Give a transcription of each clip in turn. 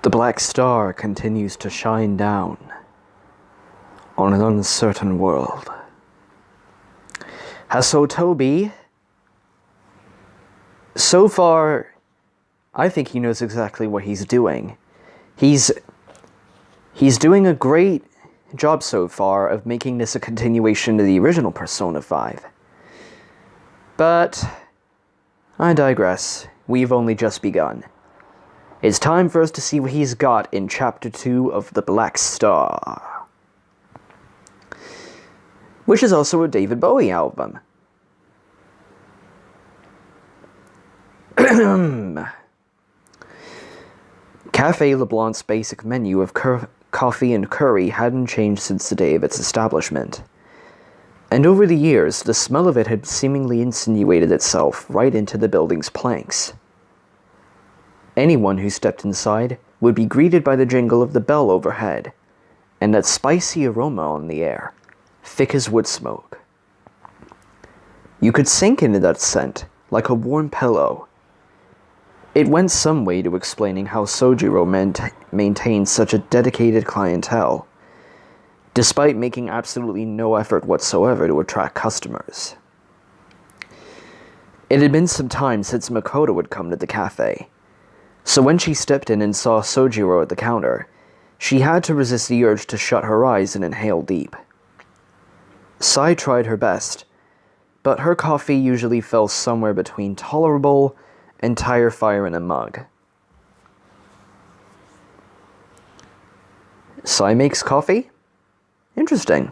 The black star continues to shine down on an uncertain world. Hasotobi, so far, I think he knows exactly what he's doing. He's doing a great job so far of making this a continuation of the original Persona 5. But I digress. We've only just begun. It's time for us to see what he's got in Chapter 2 of The Black Star, which is also a David Bowie album. Cafe LeBlanc's basic menu of coffee and curry hadn't changed since the day of its establishment, and over the years, the smell of it had seemingly insinuated itself right into the building's planks. Anyone who stepped inside would be greeted by the jingle of the bell overhead, and that spicy aroma on the air, thick as wood smoke. You could sink into that scent like a warm pillow. It went some way to explaining how Sojiro maintained such a dedicated clientele, despite making absolutely no effort whatsoever to attract customers. It had been some time since Makoto had come to the cafe, so when she stepped in and saw Sojiro at the counter, she had to resist the urge to shut her eyes and inhale deep. Sai tried her best, but her coffee usually fell somewhere between tolerable and tire fire in a mug. Sai makes coffee? Interesting.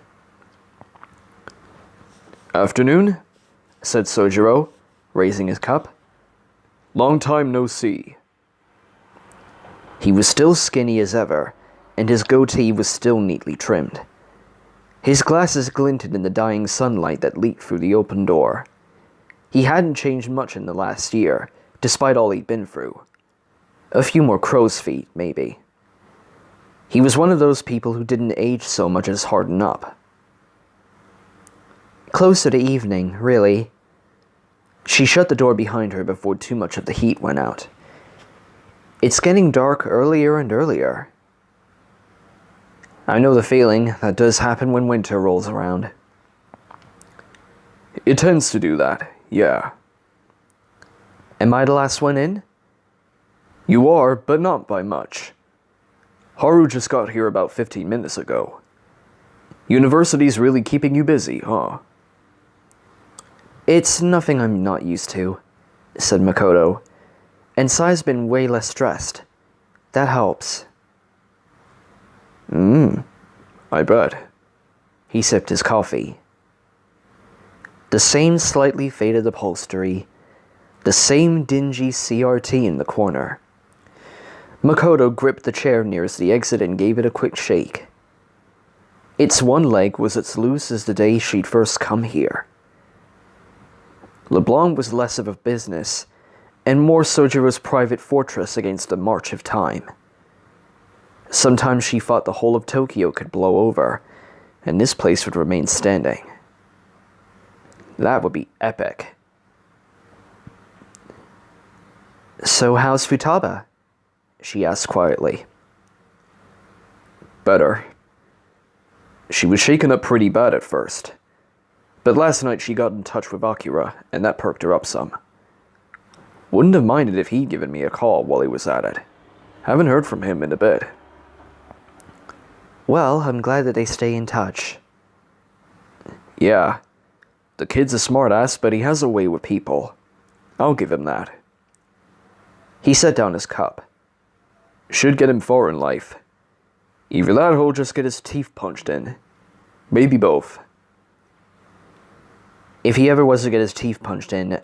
"Afternoon," said Sojiro, raising his cup. "Long time no see." He was still skinny as ever, and his goatee was still neatly trimmed. His glasses glinted in the dying sunlight that leaked through the open door. He hadn't changed much in the last year, despite all he'd been through. A few more crow's feet, maybe. He was one of those people who didn't age so much as harden up. Closer to evening, really. She shut the door behind her before too much of the heat went out. It's getting dark earlier and earlier. I know the feeling. That does happen when winter rolls around. "It tends to do that, yeah." "Am I the last one in?" "You are, but not by much. Haru just got here about 15 minutes ago. University's really keeping you busy, huh?" "It's nothing I'm not used to," said Makoto, "and Sai's been way less stressed. That helps." I bet." He sipped his coffee. The same slightly faded upholstery, the same dingy CRT in the corner. Makoto gripped the chair nearest the exit and gave it a quick shake. Its one leg was as loose as the day she'd first come here. LeBlanc was less of a business, and more Sojiro's private fortress against the march of time. Sometimes she thought the whole of Tokyo could blow over, and this place would remain standing. That would be epic. "So how's Futaba?" she asked quietly. "Better. She was shaken up pretty bad at first, but last night she got in touch with Akira, and that perked her up some. Wouldn't have minded if he'd given me a call while he was at it. Haven't heard from him in a bit." "Well, I'm glad that they stay in touch." "Yeah. The kid's a smart-ass, but he has a way with people. I'll give him that." He set down his cup. "Should get him far in life. Either that or he'll just get his teeth punched in. Maybe both." If he ever was to get his teeth punched in,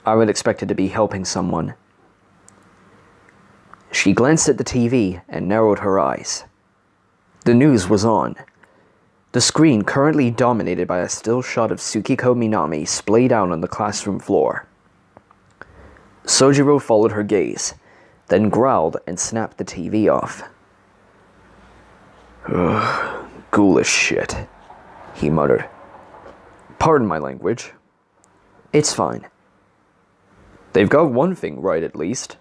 I would expect it to be helping someone. She glanced at the TV and narrowed her eyes. The news was on. The screen currently dominated by a still shot of Tsukiko Minami splayed out on the classroom floor. Sojiro followed her gaze, then growled and snapped the TV off. "Ugh, ghoulish shit," he muttered. "Pardon my language." "It's fine." "They've got one thing right, at least.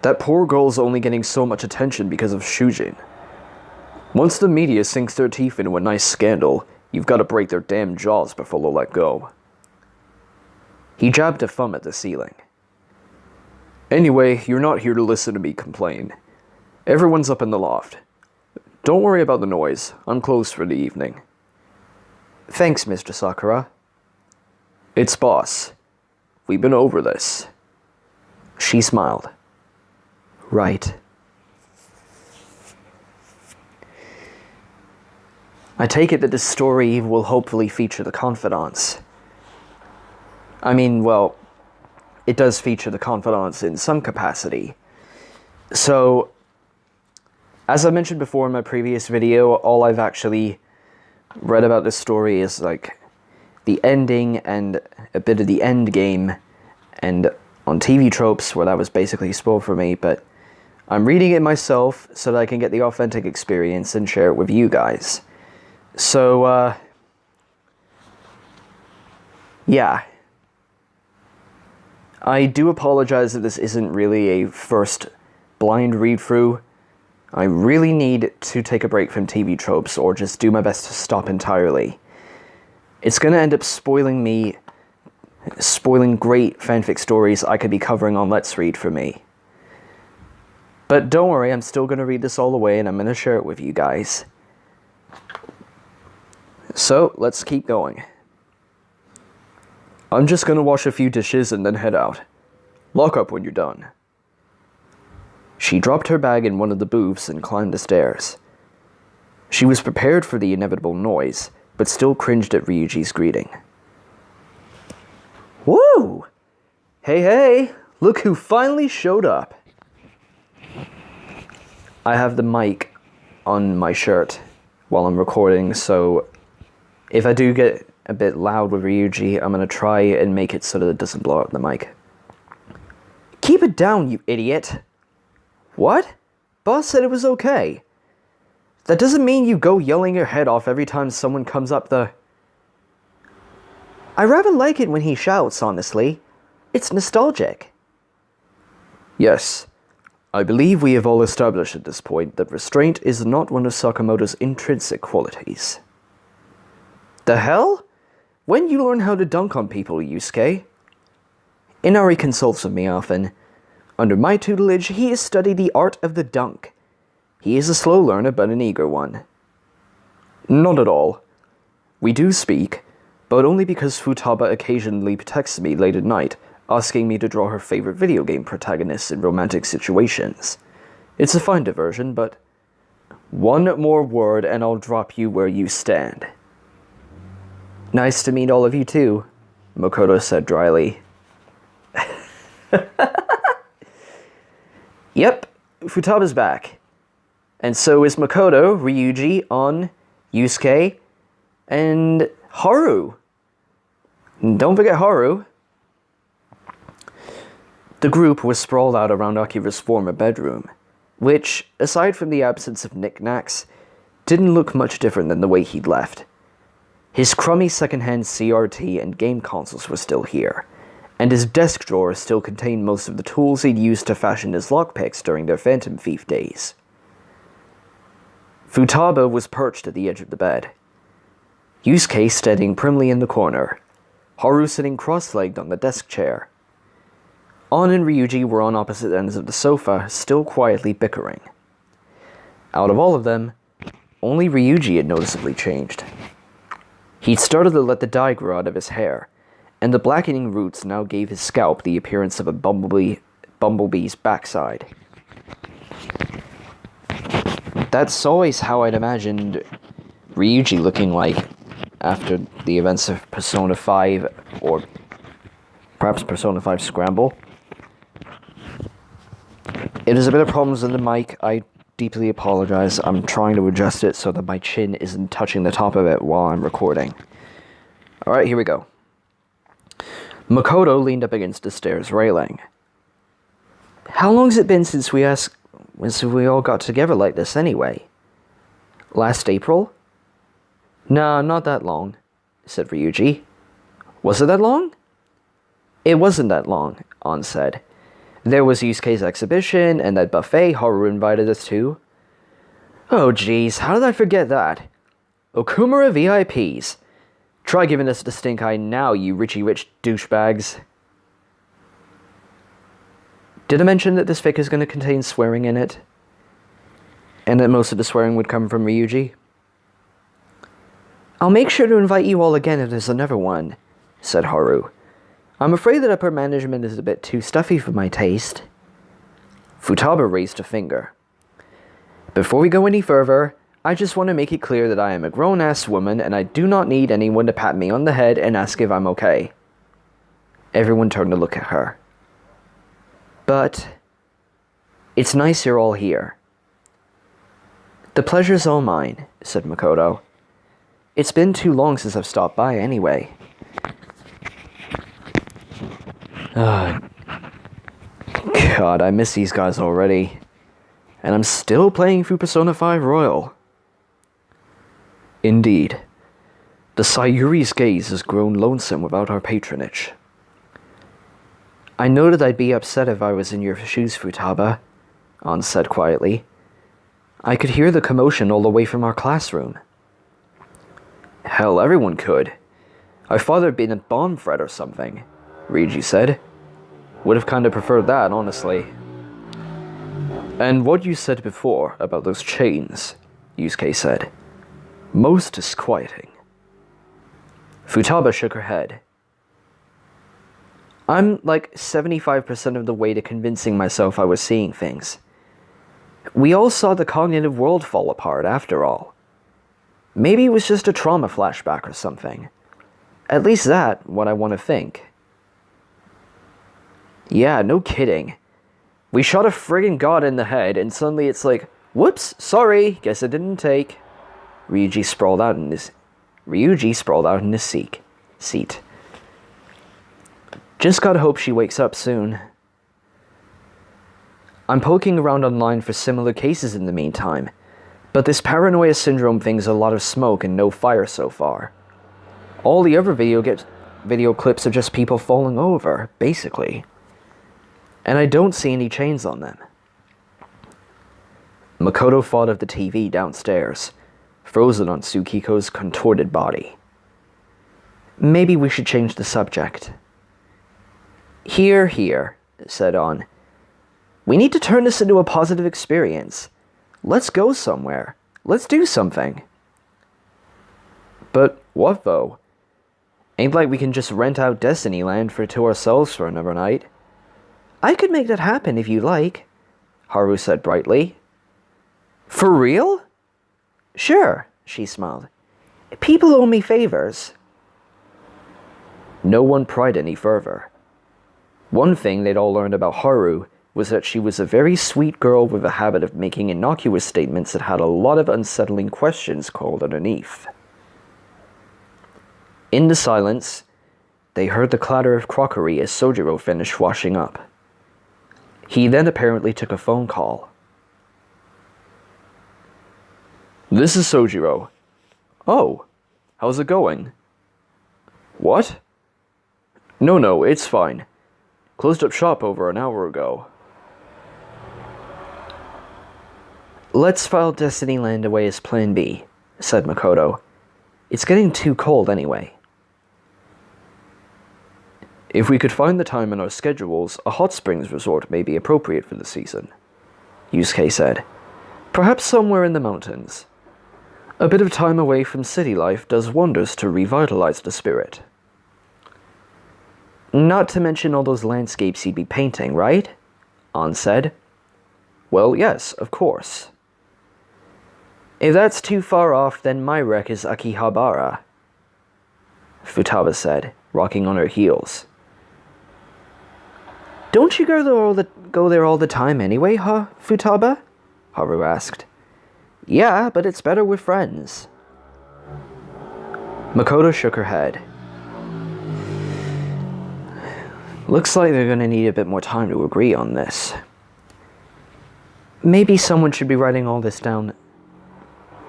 That poor girl's only getting so much attention because of Shujin. Once the media sinks their teeth into a nice scandal, you've got to break their damn jaws before they'll let go. He jabbed a thumb at the ceiling. Anyway, you're not here to listen to me complain. Everyone's up in the loft. Don't worry about the noise. I'm closed for the evening. Thanks, Mr. Sakura. It's boss. We've been over this. She smiled. Right. I take it that this story will hopefully feature the confidants. I mean, well, it does feature the confidants in some capacity. So, as I mentioned before in my previous video, all I've actually read about this story is like the ending and a bit of the end game, and on TV Tropes, where that was basically spoiled for me, but I'm reading it myself so that I can get the authentic experience and share it with you guys. So, yeah. I do apologize that this isn't really a first blind read-through. I really need to take a break from TV Tropes, or just do my best to stop entirely. It's gonna end up spoiling great fanfic stories I could be covering on Let's Read for me. But don't worry, I'm still gonna read this all the way, and I'm gonna share it with you guys. So, let's keep going. I'm just gonna wash a few dishes and then head out. Lock up when you're done. She dropped her bag in one of the booths and climbed the stairs. She was prepared for the inevitable noise, but still cringed at Ryuji's greeting. Woo! Hey, look who finally showed up. I have the mic on my shirt while I'm recording, so if I do get a bit loud with Ryuji, I'm gonna try and make it so that it doesn't blow up the mic. Keep it down, you idiot! What? Boss said it was okay. That doesn't mean you go yelling your head off every time someone comes up the... I rather like it when he shouts, honestly. It's nostalgic. Yes. I believe we have all established at this point that restraint is not one of Sakamoto's intrinsic qualities. The hell? When you learn how to dunk on people, Yusuke? Inari consults with me often. Under my tutelage, he has studied the art of the dunk. He is a slow learner, but an eager one. Not at all. We do speak, but only because Futaba occasionally texts me late at night, asking me to draw her favorite video game protagonists in romantic situations. It's a fine diversion, but one more word and I'll drop you where you stand. Nice to meet all of you too, Makoto said dryly. Yep, Futaba's back. And so is Makoto, Ryuji, On, Yusuke, and Haru. Don't forget Haru. The group was sprawled out around Akira's former bedroom, which, aside from the absence of knickknacks, didn't look much different than the way he'd left. His crummy secondhand CRT and game consoles were still here, and his desk drawer still contained most of the tools he'd used to fashion his lockpicks during their Phantom Thief days. Futaba was perched at the edge of the bed, Yusuke standing primly in the corner, Haru sitting cross-legged on the desk chair. On and Ryuji were on opposite ends of the sofa, still quietly bickering. Out of all of them, only Ryuji had noticeably changed. He'd started to let the dye grow out of his hair, and the blackening roots now gave his scalp the appearance of a bumblebee's backside. That's always how I'd imagined Ryuji looking like after the events of Persona 5, or perhaps Persona 5 Scramble. If there's a bit of problems with the mic, I deeply apologize. I'm trying to adjust it so that my chin isn't touching the top of it while I'm recording. Alright, here we go. Makoto leaned up against the stairs railing. How long's it been since we all got together like this anyway? Last April? Nah, not that long, said Ryuji. Was it that long? It wasn't that long, An said. There was Yusuke's exhibition, and that buffet Haru invited us to. Oh jeez, how did I forget that? Okumura VIPs. Try giving us the stink eye now, you Richie Rich douchebags. Did I mention that this fic is going to contain swearing in it? And that most of the swearing would come from Ryuji? I'll make sure to invite you all again if there's another one, said Haru. I'm afraid that upper management is a bit too stuffy for my taste. Futaba raised a finger. Before we go any further, I just want to make it clear that I am a grown-ass woman and I do not need anyone to pat me on the head and ask if I'm okay. Everyone turned to look at her. But it's nice you're all here. The pleasure's all mine, said Makoto. It's been too long since I've stopped by anyway. God, I miss these guys already. And I'm still playing through Persona 5 Royal. Indeed. The Sayuri's gaze has grown lonesome without our patronage. I know that I'd be upset if I was in your shoes, Futaba, An said quietly. I could hear the commotion all the way from our classroom. Hell, everyone could. I thought there'd been a bomb threat or something, Ryuji said. Would have kind of preferred that, honestly. And what you said before about those chains, Yusuke said. Most disquieting. Futaba shook her head. I'm like 75% of the way to convincing myself I was seeing things. We all saw the cognitive world fall apart, after all. Maybe it was just a trauma flashback or something. At least that, what I want to think. Yeah, no kidding. We shot a friggin' god in the head, and suddenly it's like, whoops, sorry, guess it didn't take. Ryuji sprawled out in his seat. Just gotta hope she wakes up soon. I'm poking around online for similar cases in the meantime, but this paranoia syndrome thing's a lot of smoke and no fire so far. All the other video clips are just people falling over, basically. And I don't see any chains on them. Makoto thought of the TV downstairs, frozen on Tsukiko's contorted body. Maybe we should change the subject. Here, said An. We need to turn this into a positive experience. Let's go somewhere. Let's do something. But what though? Ain't like we can just rent out Destinyland to ourselves for another night. I could make that happen if you like, Haru said brightly. For real? Sure, she smiled. People owe me favors. No one pried any further. One thing they'd all learned about Haru was that she was a very sweet girl with a habit of making innocuous statements that had a lot of unsettling questions coiled underneath. In the silence, they heard the clatter of crockery as Sojiro finished washing up. He then apparently took a phone call. This is Sojiro. Oh, how's it going? What? No, it's fine. Closed up shop over an hour ago. Let's file Destinyland away as Plan B, said Makoto. It's getting too cold anyway. If we could find the time in our schedules, a hot springs resort may be appropriate for the season, Yusuke said. Perhaps somewhere in the mountains. A bit of time away from city life does wonders to revitalize the spirit. Not to mention all those landscapes you'd be painting, right? An said. Well, yes, of course. If that's too far off, then my wreck is Akihabara, Futaba said, rocking on her heels. Don't you go there all the time anyway, huh, Futaba? Haru asked. Yeah, but it's better with friends. Makoto shook her head. Looks like they're gonna need a bit more time to agree on this. Maybe someone should be writing all this down.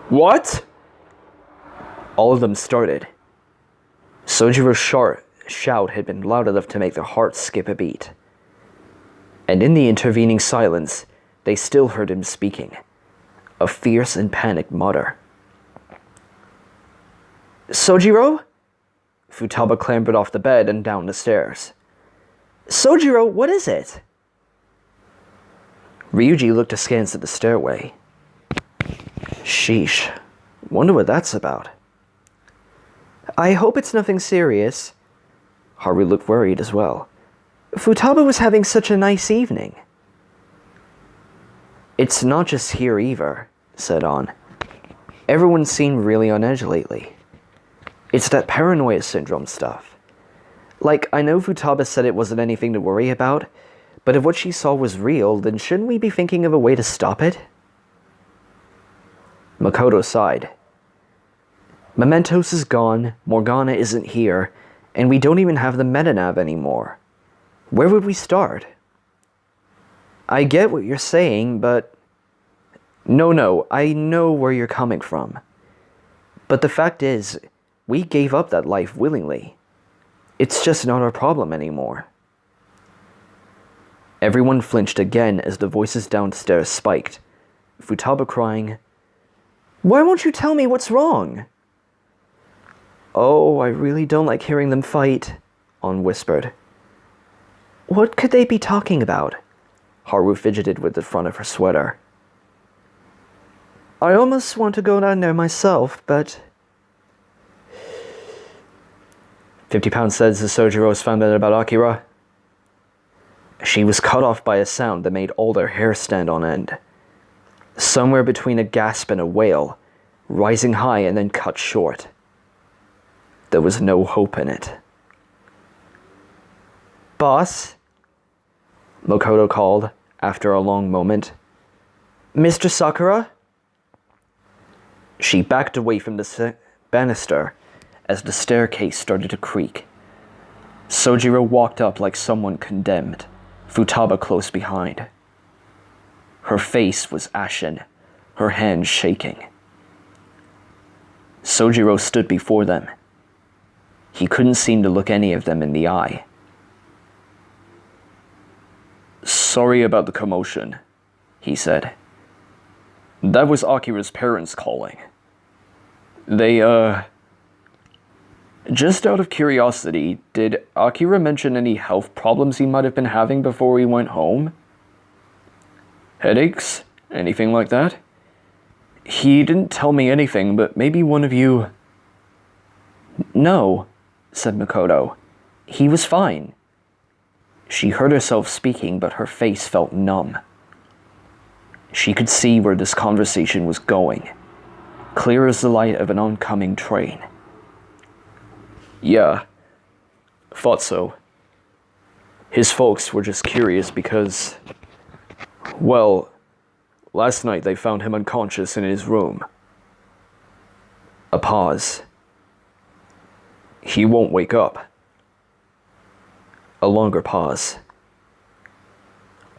What? All of them started. Sojiro's shout had been loud enough to make their hearts skip a beat. And in the intervening silence, they still heard him speaking, a fierce and panicked mutter. Sojiro? Futaba clambered off the bed and down the stairs. Sojiro, what is it? Ryuji looked askance at the stairway. Sheesh, wonder what that's about. I hope it's nothing serious. Haru looked worried as well. Futaba was having such a nice evening. It's not just here either, said On. Everyone's seemed really on edge lately. It's that paranoia syndrome stuff. Like, I know Futaba said it wasn't anything to worry about, but if what she saw was real, then shouldn't we be thinking of a way to stop it? Makoto sighed. Mementos is gone, Morgana isn't here, and we don't even have the metanav anymore. Where would we start? I get what you're saying, but... No, I know where you're coming from. But the fact is, we gave up that life willingly. It's just not our problem anymore. Everyone flinched again as the voices downstairs spiked, Futaba crying, Why won't you tell me what's wrong? Oh, I really don't like hearing them fight, On whispered. What could they be talking about? Haru fidgeted with the front of her sweater. I almost want to go down there myself, but... 50 says the Sojiro has found out about Akira. She was cut off by a sound that made all their hair stand on end. Somewhere between a gasp and a wail, rising high and then cut short. There was no hope in it. Boss? Makoto called, after a long moment. Mr. Sakura? She backed away from the banister as the staircase started to creak. Sojiro walked up like someone condemned, Futaba close behind. Her face was ashen, her hands shaking. Sojiro stood before them. He couldn't seem to look any of them in the eye. Sorry about the commotion, he said. That was Akira's parents calling. They, Just out of curiosity, did Akira mention any health problems he might have been having before he went home? Headaches? Anything like that? He didn't tell me anything, but maybe one of you... No, said Makoto. He was fine. She heard herself speaking, but her face felt numb. She could see where this conversation was going, clear as the light of an oncoming train. Yeah, thought so. His folks were just curious because, well, last night they found him unconscious in his room. A pause. He won't wake up. A longer pause.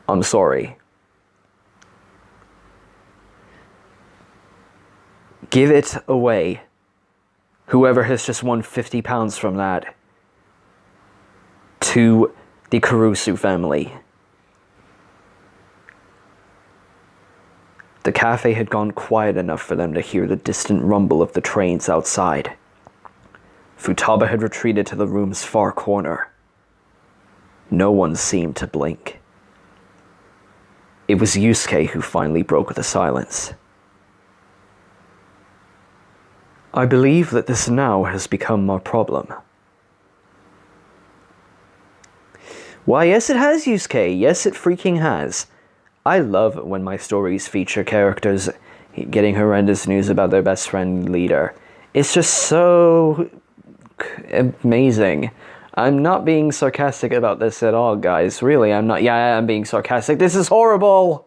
I'm sorry. Give it away. Whoever has just won 50 pounds from that. To the Kurusu family. The cafe had gone quiet enough for them to hear the distant rumble of the trains outside. Futaba had retreated to the room's far corner. No one seemed to blink. It was Yusuke who finally broke the silence. I believe that this now has become our problem. Why, yes it has, Yusuke. Yes, it freaking has. I love when my stories feature characters getting horrendous news about their best friend leader. It's just so amazing. I'm not being sarcastic about this at all, guys. Really, I'm not. Yeah, I'm being sarcastic. This is horrible!